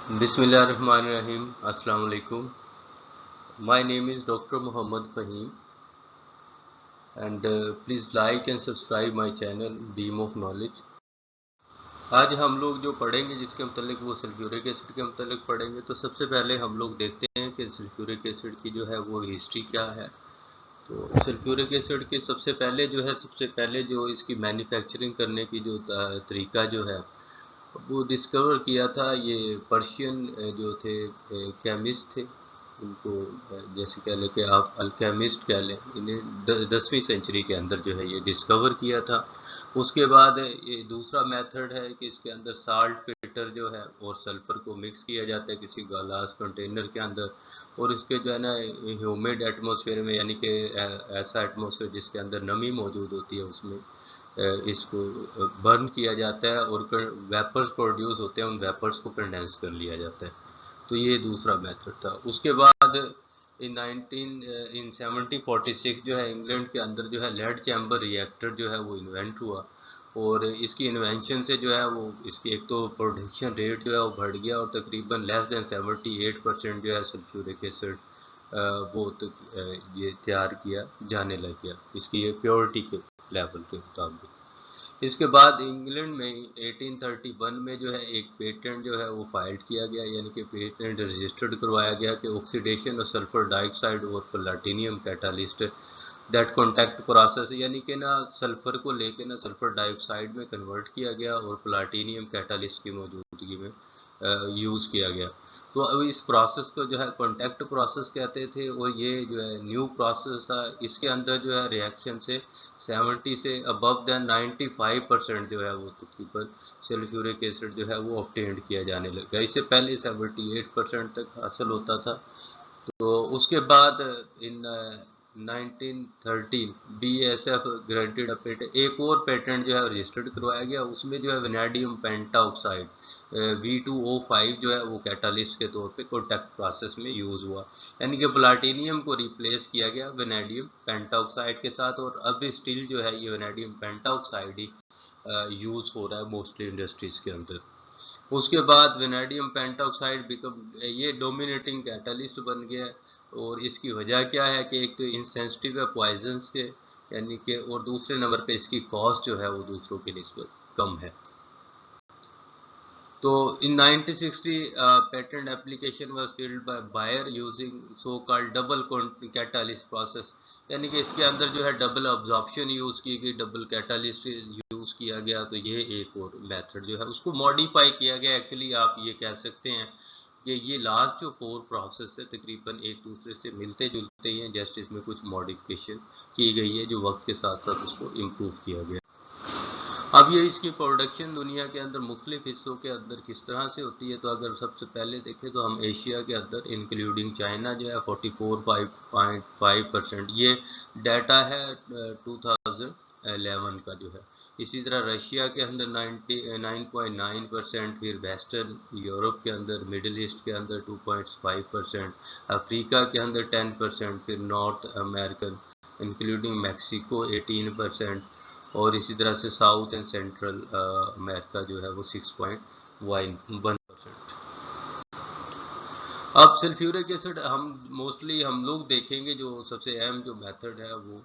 Bismillahirrahmanirrahim. Assalamu alaikum. My name is Dr. Muhammad Fahim and please like and subscribe my channel Beam of Knowledge. आज हम लोग जो पढ़ेंगे जिसके मतलब वो सल्फ्यूरिक एसिड के मतलब पढ़ेंगे। तो सबसे पहले हम लोग देखते हैं कि सल्फ्यूरिक एसिड की जो है वो हिस्ट्री क्या है। तो सल्फ्यूरिक एसिड के सबसे पहले जो इसकी मैन्युफैक्चरिंग करने की जो तरीका जो है वो डिस्कवर किया था ये पर्शियन जो थे केमिस्ट थे। उनको जैसे कह लें कि आप अल्केमिस्ट कह लें, इन्हें 10वीं सेंचुरी के अंदर जो है ये डिस्कवर किया था। उसके बाद ये दूसरा मेथड है कि इसके अंदर साल्ट पेटर जो है और सल्फर को मिक्स किया जाता है किसी ग्लास कंटेनर के अंदर, और इसके जो है ना ह्यूमिड एटमॉस्फेयर में, यानी कि ऐसा एटमॉस्फेयर जिसके अंदर नमी मौजूद होती है उसमें इसको बर्न किया जाता है और वेपर्स प्रोड्यूस होते हैं, उन वेपर्स को कंडेंस कर लिया जाता है। तो ये दूसरा मेथड था। उसके बाद इन 1746 जो है इंग्लैंड के अंदर जो है लेड चैम्बर रिएक्टर जो है वो इन्वेंट हुआ, और इसकी इन्वेंशन से जो है वो इसकी एक तो प्रोडक्शन रेट जो है वो बढ़ गया और तकरीबन लेस देन 78% जो है सल्फ्यूरिक एसिड वो ये तैयार किया जाने लग गया इसकी ये प्योरिटी के लेवल के मुताबिक। इसके बाद इंग्लैंड में 1831 में जो है एक पेटेंट जो है वो फाइल किया गया, यानी कि पेटेंट रजिस्टर्ड करवाया गया कि ऑक्सीडेशन ऑफ सल्फर डाइऑक्साइड और platinum catalyst that contact process, यानी कि ना सल्फर को लेके ना सल्फर डाइऑक्साइड में कन्वर्ट किया गया और प्लैटिनम कैटालिस्ट की मौजूदगी में यूज़ किया गया। तो अब इस प्रोसेस को जो है कॉन्टैक्ट प्रोसेस कहते थे, और ये जो है न्यू प्रोसेस था। इसके अंदर जो है रिएक्शन से 70 से अबव देन 95% जो है वो तकरीबन सल्फ्यूरिक एसिड जो है वो ऑब्टेन्ड किया जाने लगा। इससे पहले 78% तक हासिल होता था। तो उसके बाद इन 1913 BASF ग्रांटेड अ पेटेंट, एक और पेटेंट जो है रजिस्टर्ड करवाया गया। उसमें जो है वेनेडियम पेंटाऑक्साइड V2O5 जो है वो कैटालिस्ट के तौर पे कॉन्टैक्ट प्रोसेस में यूज़ हुआ, यानी कि प्लाटिनियम को रिप्लेस किया गया वेनेडियम पेंटाऑक्साइड के साथ, और अब स्टिल जो है ये वेनेडियम पेंटाऑक्साइड ही यूज़ हो रहा है मोस्टली इंडस्ट्रीज़ के अंदर। उसके बाद वेनेडियम पेंटॉक्साइड बिकम ये डोमिनेटिंग कैटलिस्ट बन गया है। और इसकी वजह क्या है कि एक तो इंसेंसिटिव है पॉइजन्स के, यानी कि, और दूसरे नंबर पे इसकी कॉस्ट जो है वो दूसरों की निस्बत कम है। तो in 1960 patent application was filed by Bayer using so called double catalyst process, यानी कि इसके अंदर जो है डबल अब्जॉर्प्शन यूज़ की गई, डबल कैटालिस्ट यूज़ किया गया। तो ये एक और मेथड जो है उसको मॉडिफाई किया गया। एक्चुअली आप ये कह सकते हैं कि ये लास्ट जो 4 प्रोसेस है तकरीबन एक दूसरे से मिलते जुलते ही हैं, जस्ट इसमें कुछ मॉडिफिकेशन की गई है जो वक्त के साथ साथ उसको इम्प्रूव किया गया। अब ये इसकी प्रोडक्शन दुनिया के अंदर मुख्तलिफ हिस्सों के अंदर किस तरह से होती है। तो अगर सबसे पहले देखें तो हम एशिया के अंदर इंक्लूडिंग चाइना जो है 44.5% ये डाटा है 2011 का जो है। इसी तरह रशिया के अंदर 99.9%, फिर वेस्टर्न यूरोप के अंदर, मिडिल ईस्ट के अंदर 2.5%, अफ्रीका के अंदर 10%, फिर नॉर्थ अमेरिकन इंक्लूडिंग मैक्सिको 18%, और इसी तरह से साउथ एंड सेंट्रल अमेरिका जो है वो 6.1%। अब सल्फ्यूरिक एसिड हम लोग देखेंगे जो सबसे अहम जो मेथड है वो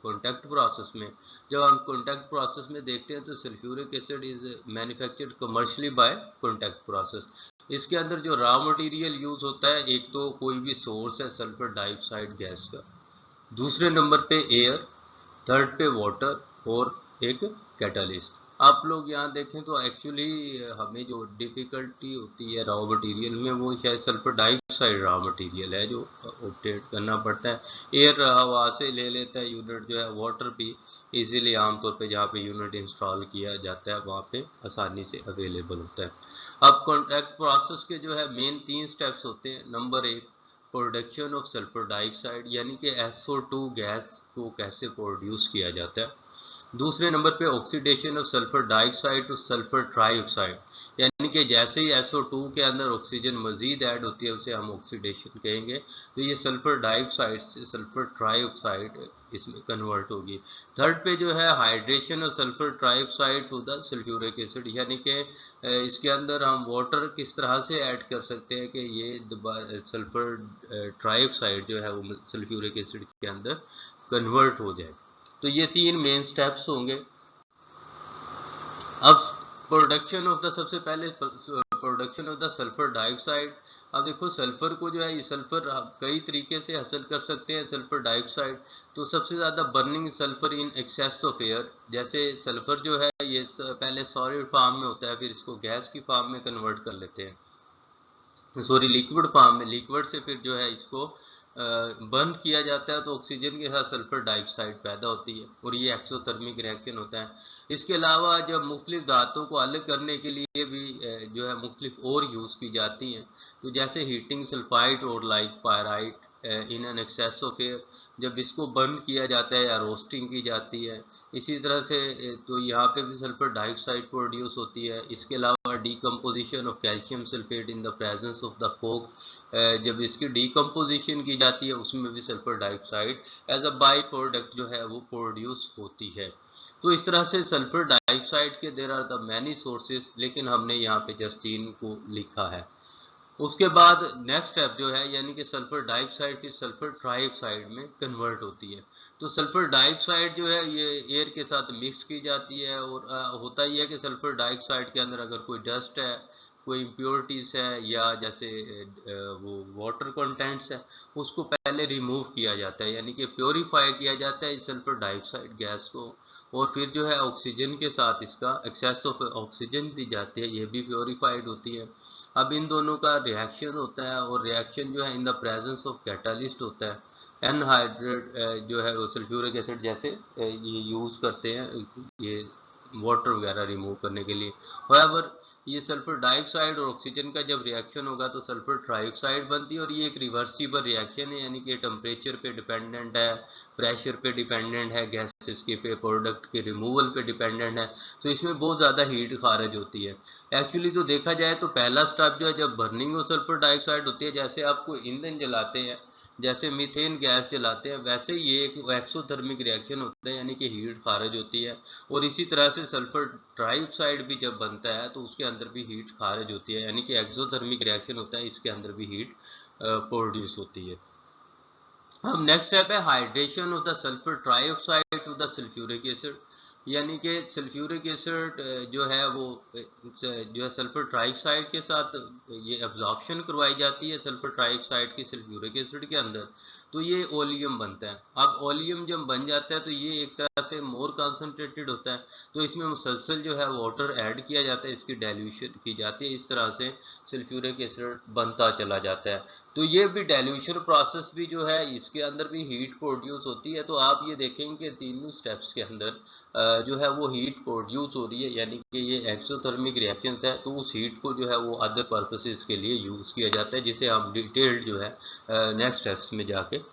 कॉन्टैक्ट प्रोसेस में। जब हम कॉन्टैक्ट प्रोसेस में देखते हैं तो sulphuric acid is manufactured commercially by contact process. इसके अंदर जो रॉ मटेरियल यूज होता है, एक तो कोई भी सोर्स है सल्फर डाइऑक्साइड गैस का, दूसरे नंबर पे एयर, थर्ड पे वाटर, और एक कैटलिस्ट। आप लोग यहाँ देखें तो एक्चुअली हमें जो डिफ़िकल्टी होती है रॉ मटेरियल में वो शायद सल्फर डाइऑक्साइड रॉ मटेरियल है जो ऑब्टेन करना पड़ता है। एयर हवा से ले लेता है यूनिट जो है, वाटर भी इजीली आमतौर पे जहाँ पे यूनिट इंस्टॉल किया जाता है वहाँ पे आसानी से अवेलेबल होता है। अब कॉन्टैक्ट प्रोसेस के जो है मेन 3 स्टेप्स होते हैं। Number 1 production of sulphur dioxide, यानी कि SO2 गैस को कैसे प्रोड्यूस किया जाता है। दूसरे नंबर पे oxidation of sulphur dioxide two sulphur trioxide, यानी कि जैसे ही SO2 के अंदर ऑक्सीजन मजीद ऐड होती है उसे हम ऑक्सीडेशन कहेंगे। तो ये सल्फर डाइऑक्साइड से सल्फर ट्राइऑक्साइड इसमें कन्वर्ट होगी। थर्ड पे जो है hydration of sulphur trioxide to the sulphuric acid, यानी कि इसके अंदर हम वाटर किस तरह से ऐड कर सकते हैं कि ये सल्फर ट्राइऑक्साइड जो है वो सल्फ्यूरिक एसिड के अंदर कन्वर्ट हो जाए। तो ये तीन मेन स्टेप्स होंगे। अब प्रोडक्शन ऑफ द, सबसे पहले production of the sulphur dioxide. अब देखो सल्फर को जो है, ये सल्फर कई तरीके से हासिल कर सकते हैं सल्फर डाइऑक्साइड। तो सबसे ज़्यादा burning sulphur in excess of air, जैसे सल्फर जो है ये पहले सॉलिड फॉर्म में होता है, फिर इसको गैस की फॉर्म में कन्वर्ट कर लेते हैं, सॉरी लिक्विड फॉर्म में, लिक्विड से फिर जो है इसको बर्न किया जाता है तो ऑक्सीजन के साथ सल्फर डाइऑक्साइड पैदा होती है और ये एक्सोथर्मिक रिएक्शन होता है। इसके अलावा जब मुख्तलिफ धातुओं को अलग करने के लिए भी जो है मुख्तलिफ और यूज़ की जाती हैं, तो जैसे हीटिंग सल्फाइड और like pyrite in an excess of air, जब इसको बर्न किया जाता है या रोस्टिंग की जाती है। इसी तरह से तो यहाँ पे भी सल्फर डाइऑक्साइड प्रोड्यूस होती है। इसके अलावा decomposition of calcium sulphate in the presence of the coke, जब इसकी डीकम्पोजिशन की जाती है उसमें भी sulphur dioxide as a by product जो है वो प्रोड्यूस होती है। तो इस तरह से सल्फर डाइऑक्साइड के there are the many sources, लेकिन हमने यहाँ पे जस्ट तीन को लिखा है। उसके बाद नेक्स्ट स्टेप जो है, यानी कि सल्फर डाइऑक्साइड फिर सल्फर ट्राइऑक्साइड में कन्वर्ट होती है। तो सल्फर डाइऑक्साइड जो है ये एयर के साथ मिक्स की जाती है और होता ही है कि सल्फर डाइऑक्साइड के अंदर अगर कोई डस्ट है, कोई इम्प्योरिटीज है या जैसे वो वाटर कंटेंट्स है, उसको पहले रिमूव किया जाता है, यानी कि प्योरीफाई किया जाता है इस सल्फर डाइऑक्साइड गैस को, और फिर जो है ऑक्सीजन के साथ इसका एक्सेस ऑफ ऑक्सीजन दी जाती है, ये भी प्योरीफाइड होती है। अब इन दोनों का रिएक्शन होता है और रिएक्शन जो है इन द प्रेजेंस ऑफ कैटालिस्ट होता है। एनहाइड्रेट जो है वो सल्फ्यूरिक एसिड जैसे ये यूज़ करते हैं ये वाटर वगैरह रिमूव करने के लिए। हाउएवर ये सल्फर डाइऑक्साइड और ऑक्सीजन का जब रिएक्शन होगा तो सल्फर ट्राइऑक्साइड बनती है और ये एक रिवर्सिबल रिएक्शन है, यानी कि टेम्परेचर पे डिपेंडेंट है, प्रेशर पे डिपेंडेंट है, गैसेस के पे, प्रोडक्ट के रिमूवल पे डिपेंडेंट है। तो इसमें बहुत ज़्यादा हीट खारिज होती है। एक्चुअली तो देखा जाए तो पहला स्टेप जो है जब बर्निंग ऑफ सल्फर डाइऑक्साइड होती है, जैसे आपको ईंधन जलाते हैं, जैसे मीथेन गैस जलाते हैं, वैसे ये एक एक्सोथर्मिक रिएक्शन होता है, यानी कि हीट खारिज होती है। और इसी तरह से सल्फर ट्राइऑक्साइड भी जब बनता है तो उसके अंदर भी हीट खारिज होती है, यानी कि एक्सोथर्मिक रिएक्शन होता है, इसके अंदर भी हीट प्रोड्यूस होती है। अब नेक्स्ट स्टेप है hydration of the sulphur trioxide to the sulphuric acid, यानी कि सल्फ्यूरिक एसिड जो है वो जो है सल्फर ट्राइऑक्साइड के साथ ये एब्जॉर्प्शन करवाई जाती है सल्फर ट्राइऑक्साइड की सल्फ्यूरिक एसिड के अंदर, तो ये ओलियम बनता है। अब ओलियम जब बन जाता है तो ये एक तरह से मोर कंसंट्रेटेड होता है, तो इसमें मुसलसल जो है वाटर ऐड किया जाता है, इसकी डाइल्यूशन की जाती है, इस तरह से सल्फ्यूरिक एसिड बनता चला जाता है। तो ये भी डाइल्यूशन प्रोसेस भी जो है इसके अंदर भी हीट प्रोड्यूस होती है। तो आप ये देखेंगे कि तीनों स्टेप्स के अंदर जो है वो हीट प्रोड्यूस हो रही है, यानी कि ये एक्सोथर्मिक रिएक्शंस है, तो उस हीट को जो है वो अदर पर्पसेस के लिए यूज़ किया जाता है, जिसे हम डिटेल्ड जो है नेक्स्ट स्टेप्स में जाके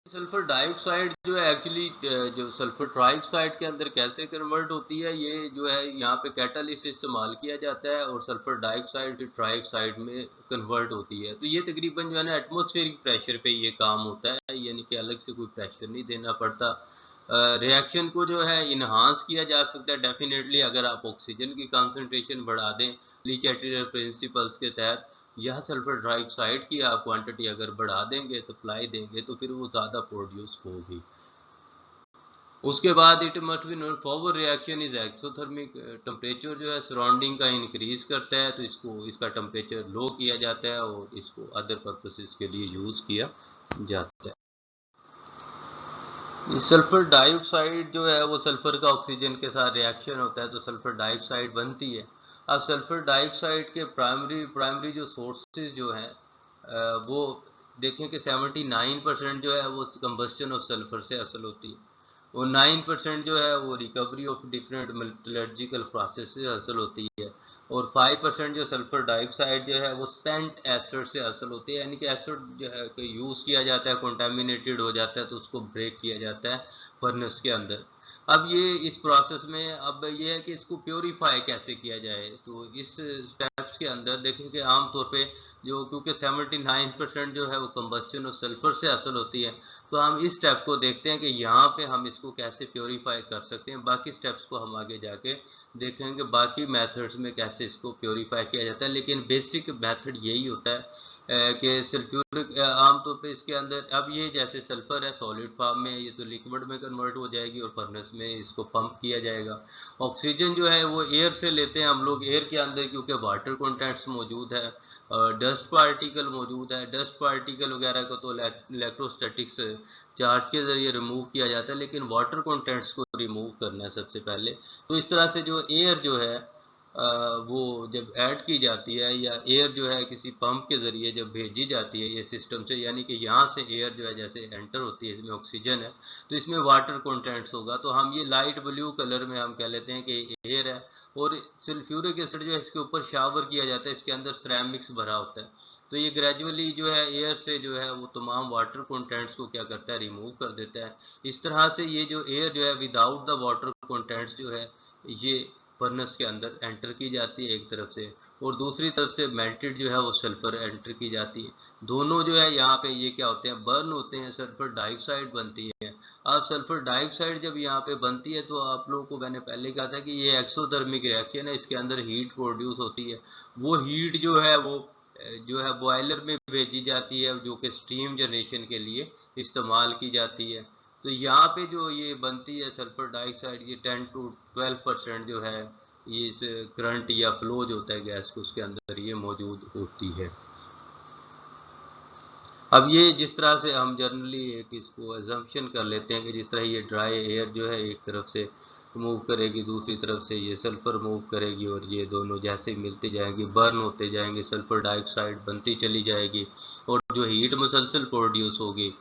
सल्फर डाइऑक्साइड जो है एक्चुअली जो सल्फर ट्राइऑक्साइड के अंदर कैसे कन्वर्ट होती है, ये जो है यहाँ पे कैटालिस्ट इस्तेमाल किया जाता है और सल्फर डाइऑक्साइड फिर ट्राइऑक्साइड में कन्वर्ट होती है। तो ये तकरीबन जो है ना एटमॉस्फेरिक प्रेशर पे ये काम होता है, यानी कि अलग से कोई प्रेशर नहीं देना पड़ता। रिएक्शन को जो है इन्हांस किया जा सकता है डेफिनेटली अगर आप ऑक्सीजन की कंसंट्रेशन बढ़ा दें लीच-एटियर प्रिंसिपल्स के तहत, यह सल्फर डाइऑक्साइड की आप क्वांटिटी अगर बढ़ा देंगे, सप्लाई देंगे, तो फिर वो ज़्यादा प्रोड्यूस होगी। उसके बाद it must be known forward reaction is exothermic, temperature जो है सराउंडिंग का इंक्रीज करता है, तो इसका टेम्परेचर लो किया जाता है और इसको अदर पर्पसेस के लिए यूज़ किया जाता है। सल्फर डाइऑक्साइड जो है वो सल्फर का ऑक्सीजन के साथ रिएक्शन होता है तो सल्फर डाइऑक्साइड बनती है। अब सल्फर डाइऑक्साइड के प्राइमरी जो सोर्सेज जो हैं वो देखें कि 79% जो है वो कंबस्शन ऑफ सल्फर से हासिल होती है और 9% जो है वो recovery of different metallurgical process से हासिल होती है और 5% जो सल्फर डाइऑक्साइड जो है वो स्पेंट एसिड से हासिल होती है, यानी कि एसिड जो है यूज़ किया जाता है, कंटामिनेटेड हो जाता है तो उसको ब्रेक किया जाता है फर्नेस के अंदर। अब ये इस प्रोसेस में अब ये है कि इसको प्योरीफाई कैसे किया जाए। तो इस स्टेप्स के अंदर देखें कि आमतौर पे जो क्योंकि 79% जो है वो कंबस्शन और सल्फर से हासिल होती है, तो हम इस स्टेप को देखते हैं कि यहाँ पे हम इसको कैसे प्योरीफाई कर सकते हैं। बाकी स्टेप्स को हम आगे जाके देखेंगे बाकी मेथड्स में कैसे इसको प्योरीफाई किया जाता है, लेकिन बेसिक मेथड यही होता है कि सल्फ्यूरिक आमतौर पे इसके अंदर अब ये जैसे सल्फर है सॉलिड फॉर्म में, ये तो लिक्विड में कन्वर्ट हो जाएगी और फर्नेस में इसको पंप किया जाएगा। ऑक्सीजन जो है वो एयर से लेते हैं हम लोग, एयर के अंदर क्योंकि वाटर कंटेंट्स मौजूद है, डस्ट पार्टिकल मौजूद है, डस्ट पार्टिकल वगैरह को तो इलेक्ट्रोस्टैटिक्स चार्ज के जरिए रिमूव किया जाता है, लेकिन वाटर कंटेंट्स को रिमूव करना है सबसे पहले। तो इस तरह से जो एयर जो है वो जब ऐड की जाती है या एयर जो है किसी पंप के ज़रिए जब भेजी जाती है ये सिस्टम से, यानी कि यहाँ से एयर जो है जैसे एंटर होती है, इसमें ऑक्सीजन है तो इसमें वाटर कंटेंट्स होगा, तो हम ये लाइट ब्लू कलर में हम कह लेते हैं कि एयर है। और सल्फ्यूरिक एसिड जो है इसके ऊपर शावर किया जाता है, इसके अंदर सिरेमिक्स भरा होता है, तो ये ग्रेजुअली जो है एयर से जो है वो तमाम वाटर कंटेंट्स को क्या करता है, रिमूव कर देता है। इस तरह से ये जो एयर जो है विदाउट द वाटर कंटेंट्स जो है ये फर्नेस के अंदर एंटर की जाती है एक तरफ से, और दूसरी तरफ से मेल्टेड जो है वो सल्फर एंटर की जाती है। दोनों जो है यहाँ पे ये क्या होते हैं, बर्न होते हैं, सल्फर डाइऑक्साइड बनती है। अब सल्फर डाइऑक्साइड जब यहाँ पे बनती है तो आप लोगों को मैंने पहले कहा था कि ये एक्सोथर्मिक रिएक्शन है, इसके अंदर हीट प्रोड्यूस होती है। वो हीट जो है वो जो है बॉयलर में भेजी जाती है जो कि स्टीम जनरेशन के लिए इस्तेमाल की जाती है। तो यहाँ पे जो ये बनती है सल्फर डाइऑक्साइड, ये 10 to 12% जो है ये इस करंट या फ्लो जो होता है गैस को उसके अंदर ये मौजूद होती है। अब ये जिस तरह से हम जनरली एक इसको एजम्पशन कर लेते हैं कि जिस तरह ये ड्राई एयर जो है एक तरफ से मूव करेगी, दूसरी तरफ से ये सल्फर मूव करेगी, और ये दोनों जैसे मिलते जाएंगे बर्न होते जाएंगे, सल्फर डाइऑक्साइड बनती चली जाएगी, और जो हीट मुसलसल प्रोड्यूस होगी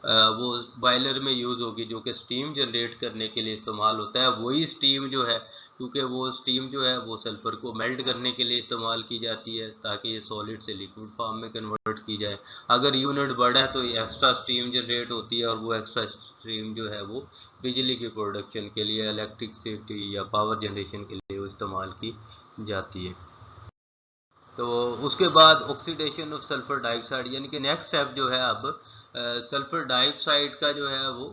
वो बॉयलर में यूज़ होगी जो कि स्टीम जनरेट करने के लिए इस्तेमाल होता है। वही स्टीम जो है क्योंकि वो स्टीम जो है वो सल्फर को मेल्ट करने के लिए इस्तेमाल की जाती है ताकि ये सॉलिड से लिक्विड फॉर्म में कन्वर्ट की जाए। अगर यूनिट बड़ा है तो एक्स्ट्रा स्टीम जनरेट होती है, और वो एक्स्ट्रा स्टीम जो है वो बिजली की प्रोडक्शन के लिए, इलेक्ट्रिसिटी या पावर जनरेशन के लिए वो इस्तेमाल की जाती है। तो उसके बाद ऑक्सीडेशन ऑफ सल्फर डाइऑक्साइड, यानी कि नेक्स्ट स्टेप जो है अब सल्फर डाइऑक्साइड का जो है वो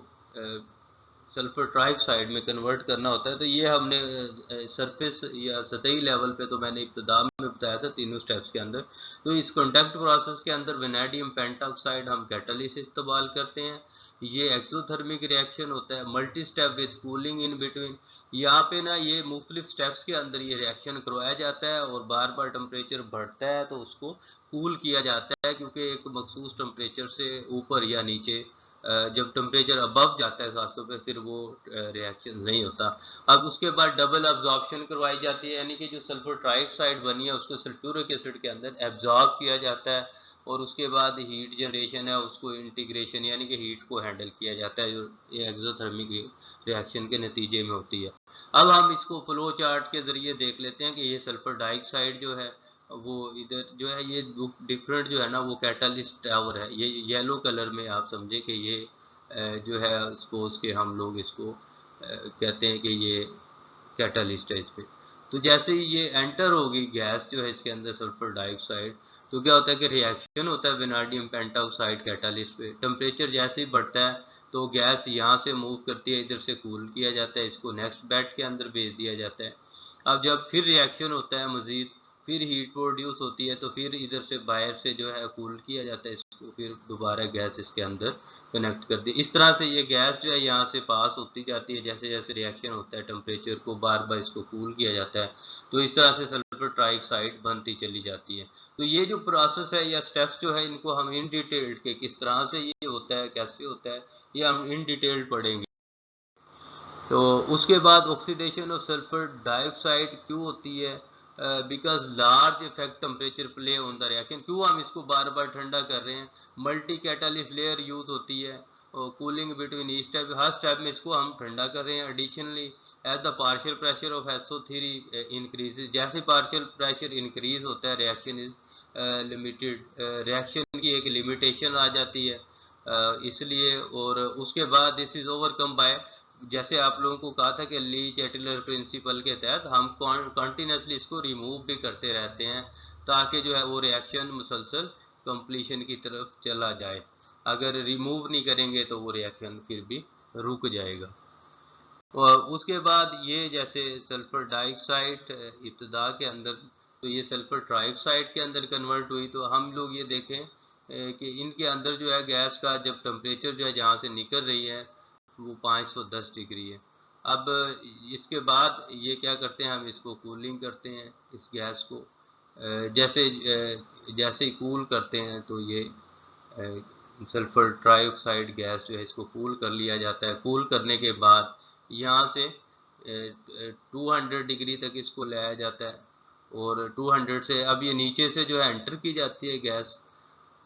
सल्फर ट्राइऑक्साइड में कन्वर्ट करना होता है। तो ये हमने सरफेस या सतही लेवल पे तो मैंने इब्तिदा में बताया था तीनों स्टेप्स के अंदर। तो इस कॉन्टैक्ट प्रोसेस के अंदर वेनेडियम पेंटॉक्साइड हम कैटलिस्ट इस्तेमाल करते हैं। ये एक्सोथर्मिक रिएक्शन होता है, multi step with cooling in between. यहाँ पे ना ये मुख्तलिफ स्टेप्स के अंदर ये रिएक्शन करवाया जाता है और बार बार टेम्परेचर बढ़ता है तो उसको कूल किया जाता है, क्योंकि एक मखसूस टेम्परेचर से ऊपर या नीचे जब टेम्परेचर अबव जाता है खासतौर पे फिर वो रिएक्शन नहीं होता। अब उसके बाद डबल अब्जॉर्प्शन करवाई जाती है, यानी कि जो सल्फर ट्राइऑक्साइड बनी है उसको सल्फ्यूरिक एसिड के अंदर एब्जॉर्ब किया जाता है, और उसके बाद हीट जनरेशन है उसको इंटीग्रेशन यानी कि हीट को हैंडल किया जाता है जो ये एक्सोथर्मिक रिएक्शन के नतीजे में होती है। अब हम इसको फ्लो चार्ट के जरिए देख लेते हैं कि ये सल्फर डाइऑक्साइड जो है वो इधर जो है ये डिफरेंट जो है ना वो कैटलिस्ट टावर है, ये येलो कलर में आप समझे कि ये जो है सपोज के हम लोग इसको कहते हैं कि ये कैटलिस्ट है इस पे। तो जैसे ही ये एंटर होगी गैस जो है इसके अंदर सल्फर डाइऑक्साइड, तो क्या होता है कि रिएक्शन होता है वेनाडियम पेंटॉक्साइड कैटलिस्ट पे। टेम्परेचर जैसे ही बढ़ता है तो गैस यहाँ से मूव करती है, इधर से कूल किया जाता है, इसको नेक्स्ट बेड के अंदर भेज दिया जाता है। अब जब फिर रिएक्शन होता है मजीद, फिर हीट प्रोड्यूस होती है तो फिर इधर से बाहर से जो है कूल किया जाता है इसको, फिर दोबारा गैस इसके अंदर कनेक्ट कर दी। इस तरह से ये गैस जो है यहाँ से पास होती जाती है, जैसे जैसे रिएक्शन होता है टेम्परेचर को बार बार इसको कूल किया जाता है, तो इस तरह से सल्फर ट्राइऑक्साइड बनती चली जाती है। तो ये जो प्रोसेस है या स्टेप्स जो है इनको हम इन डिटेल के किस तरह से ये होता है कैसे होता है ये हम इन डिटेल पढ़ेंगे। तो उसके बाद ऑक्सीडेशन ऑफ सल्फर डाइऑक्साइड क्यों होती है, because large effect temperature play on the reaction. क्यों हम इसको बार बार ठंडा कर रहे हैं, मल्टी कैटलिस्ट लेयर यूज होती है और कूलिंग बिटवीन ईच स्टेप, हर स्टेप में इसको हम ठंडा कर रहे हैं। Additionally as the partial pressure of SO3 increases, जैसे पार्शियल प्रेशर इंक्रीज होता है रिएक्शन इज लिमिटेड, रिएक्शन की एक लिमिटेशन आ जाती है इसलिए। और उसके बाद दिस इज ओवरकम बाय जैसे आप लोगों को कहा था कि ली चैटलर प्रिंसिपल के तहत हम कंटिन्यूसली इसको रिमूव भी करते रहते हैं ताकि जो है वो रिएक्शन मुसलसल कंप्लीशन की तरफ चला जाए। अगर रिमूव नहीं करेंगे तो वो रिएक्शन फिर भी रुक जाएगा। और उसके बाद ये जैसे सल्फर डाइऑक्साइड इब्तदा के अंदर, तो ये सल्फर ट्राइऑक्साइड के अंदर कन्वर्ट हुई, तो हम लोग ये देखें कि इनके अंदर जो है गैस का जब टेम्परेचर जो है जहाँ से निकल रही है वो 510 डिग्री है। अब इसके बाद ये क्या करते हैं, हम इसको कूलिंग करते हैं इस गैस को। जैसे ही कूल करते हैं तो ये सल्फर ट्राइऑक्साइड गैस जो है इसको कूल कर लिया जाता है। कूल करने के बाद यहाँ से 200 डिग्री तक इसको लाया जाता है, और 200 से अब ये नीचे से जो है एंटर की जाती है गैस,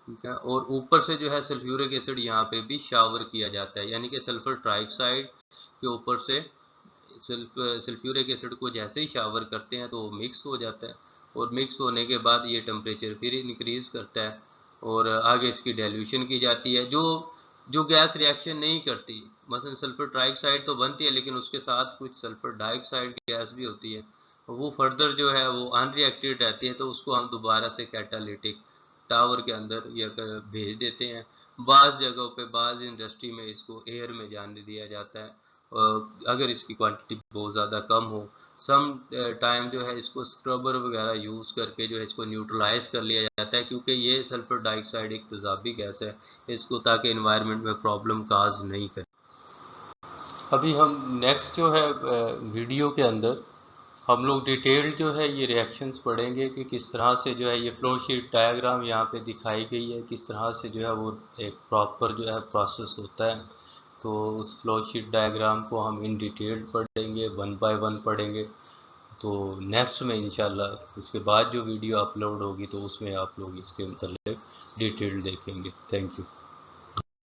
ठीक है, और ऊपर से जो है सल्फ्यूरिक एसिड यहाँ पे भी शावर किया जाता है, यानी कि सल्फर ट्राइऑक्साइड के ऊपर से सल्फ्यूरिक एसिड को जैसे ही शावर करते हैं तो वो मिक्स हो जाता है, और मिक्स होने के बाद ये टेम्परेचर फिर इंक्रीज करता है और आगे इसकी डाइल्यूशन की जाती है। जो जो गैस रिएक्शन नहीं करती, मसलन सल्फर ट्राइऑक्साइड तो बनती है लेकिन उसके साथ कुछ सल्फर डाइऑक्साइड गैस भी होती है, वो फर्दर जो है वो अनरिएक्टेड रहती है, तो उसको हम दोबारा से कैटालिटिक टावर के अंदर या भेज देते हैं। बाज़ जगहों पे, बाज़ इंडस्ट्री में इसको एयर में जाने दिया जाता है अगर इसकी क्वांटिटी बहुत ज़्यादा कम हो। सम टाइम जो है इसको स्क्रबर वगैरह यूज़ करके जो है इसको न्यूट्रलाइज कर लिया जाता है, क्योंकि ये सल्फर डाइऑक्साइड एक तेज़ाबी गैस है, इसको ताकि एनवायरनमेंट में प्रॉब्लम काज नहीं करे। अभी हम नेक्स्ट जो है वीडियो के अंदर हम लोग डिटेल जो है ये रिएक्शंस पढ़ेंगे कि किस तरह से जो है ये फ्लो शीट डायग्राम यहाँ पे दिखाई गई है, किस तरह से जो है वो एक प्रॉपर जो है प्रोसेस होता है। तो उस फ्लो शीट डायग्राम को हम इन डिटेल पढ़ेंगे, 1 बाय 1 पढ़ेंगे। तो नेक्स्ट में इंशाल्लाह इसके बाद जो वीडियो अपलोड होगी तो उसमें आप लोग इसके मतलब डिटेल देखेंगे। Thank you.